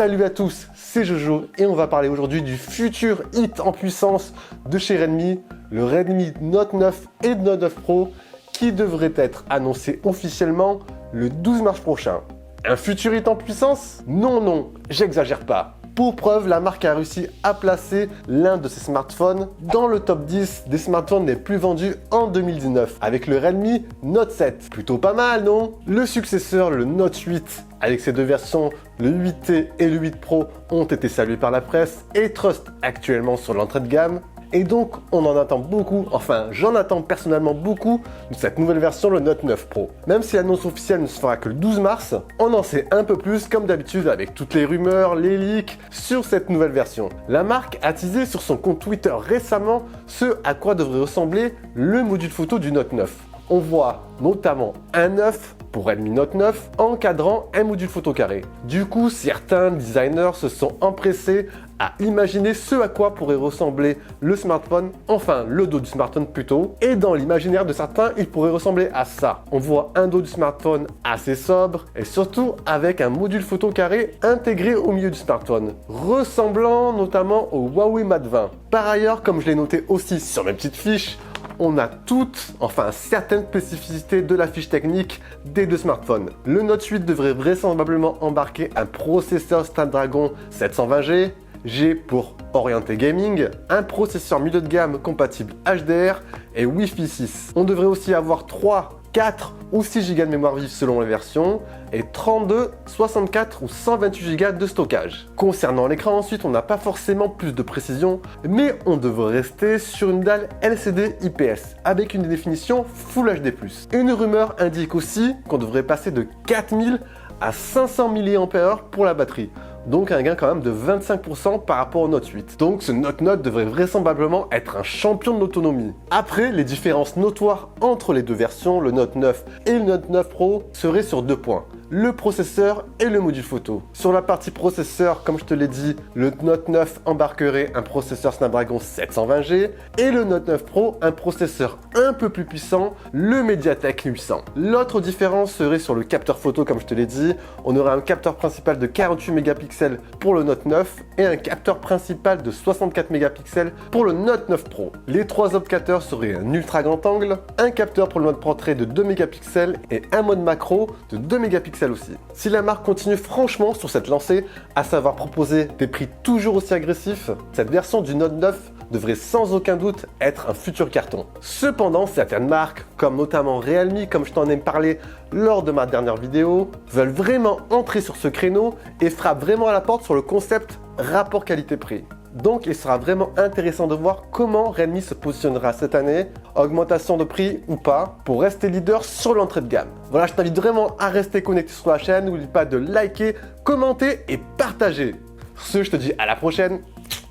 Salut à tous, c'est Jojo et on va parler aujourd'hui du futur hit en puissance de chez Redmi, le Redmi Note 9 et Note 9 Pro qui devrait être annoncé officiellement le 12 mars prochain. Un futur hit en puissance? Non, j'exagère pas. Pour preuve, la marque a réussi à placer l'un de ses smartphones dans le top 10 des smartphones les plus vendus en 2019 avec le Redmi Note 7. Plutôt pas mal, non? Le successeur, le Note 8, avec ses deux versions, le 8T et le 8 Pro, ont été salués par la presse et trust actuellement sur l'entrée de gamme. Et donc, on en attend beaucoup, enfin, j'en attends personnellement beaucoup de cette nouvelle version, le Note 9 Pro. Même si l'annonce officielle ne se fera que le 12 mars, on en sait un peu plus, comme d'habitude, avec toutes les rumeurs, les leaks, sur cette nouvelle version. La marque a teasé sur son compte Twitter récemment ce à quoi devrait ressembler le module photo du Note 9. On voit notamment un 9 pour Redmi Note 9 encadrant un module photo carré. Du coup, certains designers se sont empressés à imaginer ce à quoi pourrait ressembler le smartphone, enfin le dos du smartphone plutôt, et dans l'imaginaire de certains, il pourrait ressembler à ça. On voit un dos du smartphone assez sobre et surtout avec un module photo carré intégré au milieu du smartphone, ressemblant notamment au Huawei Mate 20. Par ailleurs, comme je l'ai noté aussi sur mes petites fiches, on a toutes, enfin certaines spécificités de la fiche technique des deux smartphones. Le Note 8 devrait vraisemblablement embarquer un processeur Snapdragon 720G, G pour orienté gaming, un processeur milieu de gamme compatible HDR et Wi-Fi 6. On devrait aussi avoir 3, 4 ou 6 Go de mémoire vive selon les versions et 32, 64 ou 128 Go de stockage. Concernant l'écran ensuite, on n'a pas forcément plus de précision, mais on devrait rester sur une dalle LCD IPS avec une définition Full HD+. Une rumeur indique aussi qu'on devrait passer de 4000 à 500 mAh pour la batterie. Donc un gain quand même de 25% par rapport au Note 8. Donc ce Note 9 devrait vraisemblablement être un champion de l'autonomie. Après, les différences notoires entre les deux versions, le Note 9 et le Note 9 Pro, seraient sur deux points: le processeur et le module photo. Sur la partie processeur, comme je te l'ai dit, le Note 9 embarquerait un processeur Snapdragon 720G et le Note 9 Pro un processeur un peu plus puissant, le MediaTek 800. L'autre différence serait sur le capteur photo, comme je te l'ai dit. On aurait un capteur principal de 48 mégapixels pour le Note 9 et un capteur principal de 64 mégapixels pour le Note 9 Pro. Les trois autres capteurs seraient un ultra grand angle, un capteur pour le mode portrait de 2 mégapixels et un mode macro de 2 mégapixels aussi. Si la marque continue franchement sur cette lancée, à savoir proposer des prix toujours aussi agressifs, cette version du Note 9 devrait sans aucun doute être un futur carton. Cependant, certaines marques, comme notamment Realme, comme je t'en ai parlé lors de ma dernière vidéo, veulent vraiment entrer sur ce créneau et frappent vraiment à la porte sur le concept rapport qualité-prix. Donc il sera vraiment intéressant de voir comment Redmi se positionnera cette année, augmentation de prix ou pas, pour rester leader sur l'entrée de gamme. Voilà, je t'invite vraiment à rester connecté sur la chaîne, n'oublie pas de liker, commenter et partager. Sur ce, je te dis à la prochaine,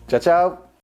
ciao ciao.